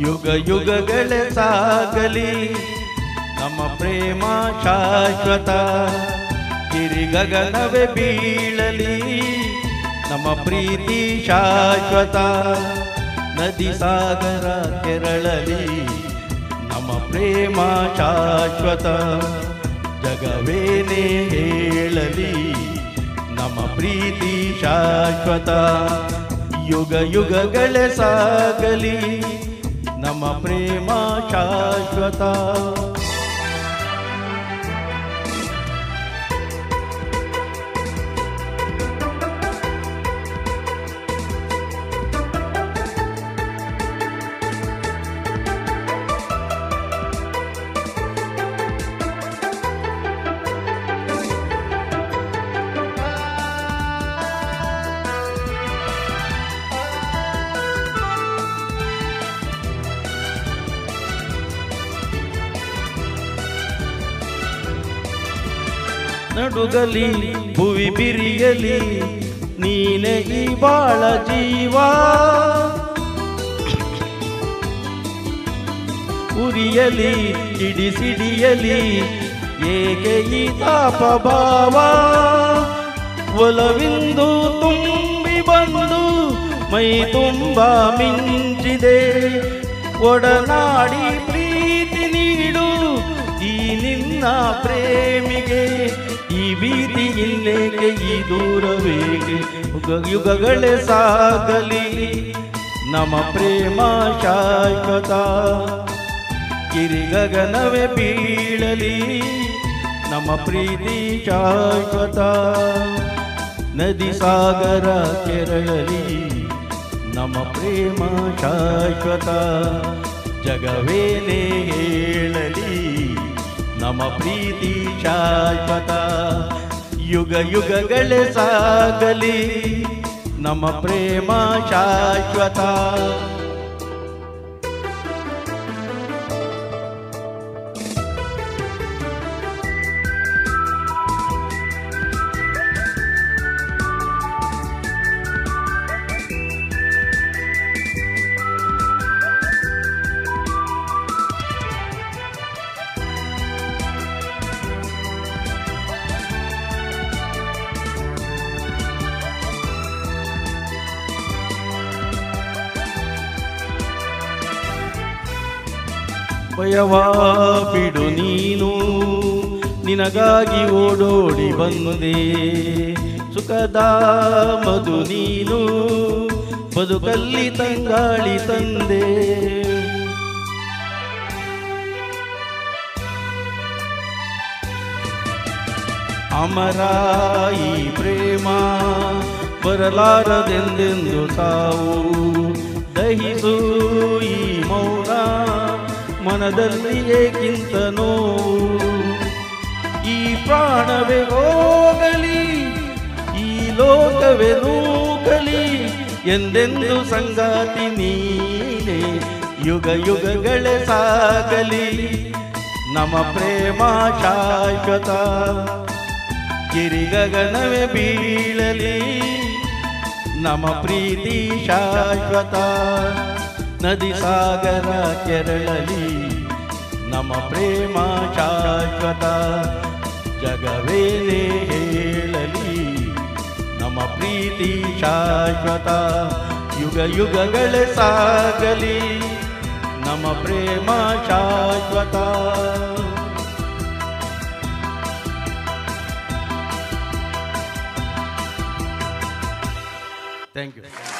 ಯುಗ ಯುಗಗಳೇ ಸಾಗಲಿ ನಮ್ಮ ಪ್ರೇಮ ಶಾಶ್ವತ. ಗಿರಿ ಗಗನವೇ ಬೀಳಲಿ ನಮ್ಮ ಪ್ರೀತಿ ಶಾಶ್ವತ. ನದಿ ಸಾಗರ ಕೆರಳಲಿ ನಮ್ಮ ಪ್ರೇಮ ಶಾಶ್ವತ. ಜಗವೇನೇ ಹೇಳಲಿ ನಮ್ಮ ಪ್ರೀತಿ ಶಾಶ್ವತ. ಯುಗ ಯುಗಗಳೇ ಸಾಗಲಿ ನಮ್ಮ ಪ್ರೇಮ ಶಾಶ್ವತ. ನಡುಗಲಿ ಭುವಿ ಬಿರಿಯಲಿ ನೀನೆ ಈ ಬಾಳ ಜೀವ. ಉರಿಯಲಿ ಸಿಡಿಸಿಡಿಯಲಿ ಏಕೆ ಈ ತಾಪ ಭಾವ. ಒಲವಿಂದು ತುಂಬಿ ಬಂದು ಮೈ ತುಂಬ ಮಿಂಚಿದೆ. ಒಡನಾಡಿ ಪ್ರೀತಿ ನೀಡು ಈ ನಿನ್ನ ಪ್ರೇಮಿಗೆ. ಈ ಭೀತಿ ಇಲ್ಲೇಕೆ ಈ ದೂರವೇಕೆ. ಯುಗ ಯುಗಗಳೇ ಸಾಗಲಿ ನಮ್ಮ ಪ್ರೇಮ ಶಾಶ್ವತ. ಗಿರಿ ಗಗನವೇ ಬೀಳಲಿ ನಮ್ಮ ಪ್ರೀತಿ ಶಾಶ್ವತ. ನದಿ ಸಾಗರ ಕೆರಳಲಿ ನಮ್ಮ ಪ್ರೇಮ ಶಾಶ್ವತ. ಜಗವೇನೇ ಹೇಳಲಿ ನಮ್ಮ ಪ್ರೀತಿ ಶಾಶ್ವತ. ಯುಗ ಯುಗಗಳೇ ಸಾಗಲಿ ನಮ್ಮ ಪ್ರೇಮ ಶಾಶ್ವತ. ಭಯವಾ ಬಿಡು ನೀನು ನಿನಗಾಗಿ ಓಡೋಡಿ ಬಂದೆ. ಸುಖದ ಮಧು ನೀನು ಬದುಕಲ್ಲಿ ತಂಗಾಳಿ ತಂದೆ. ಅಮರ ಈ ಪ್ರೇಮ ಬರಲಾರದೆಂದೆಂದು ಸಾವು. ದಹಿಸು ಈ ಮೌನ ಮನದಲ್ಲಿ ಏಕಿಂತ ನೋವು. ಈ ಪ್ರಾಣವೇ ಹೋಗಲಿ ಈ ಲೋಕವೇ ನೂಕಲಿ ಎಂದೆಂದು ಸಂಗಾತಿ ನೀನೆ. ಯುಗ ಯುಗಗಳೇ ಸಾಗಲಿ ನಮ್ಮ ಪ್ರೇಮ ಶಾಶ್ವತ. ಗಿರಿ ಗಗನವೇ ಬೀಳಲಿ ನಮ್ಮ ಪ್ರೀತಿ ಶಾಶ್ವತ. ನದಿ ಸಾಗರ ಕೆರಳಲಿ ನಮ್ಮ ಪ್ರೇಮ ಶಾಶ್ವತ. ಜಗವೇನೇ ಹೇಳಲಿ ನಮ್ಮ ಪ್ರೀತಿ ಶಾಶ್ವತ. ಯುಗ ಯುಗಗಳೇ ಸಾಗಲಿ ನಮ್ಮ ಪ್ರೇಮ ಶಾಶ್ವತ. Thank you.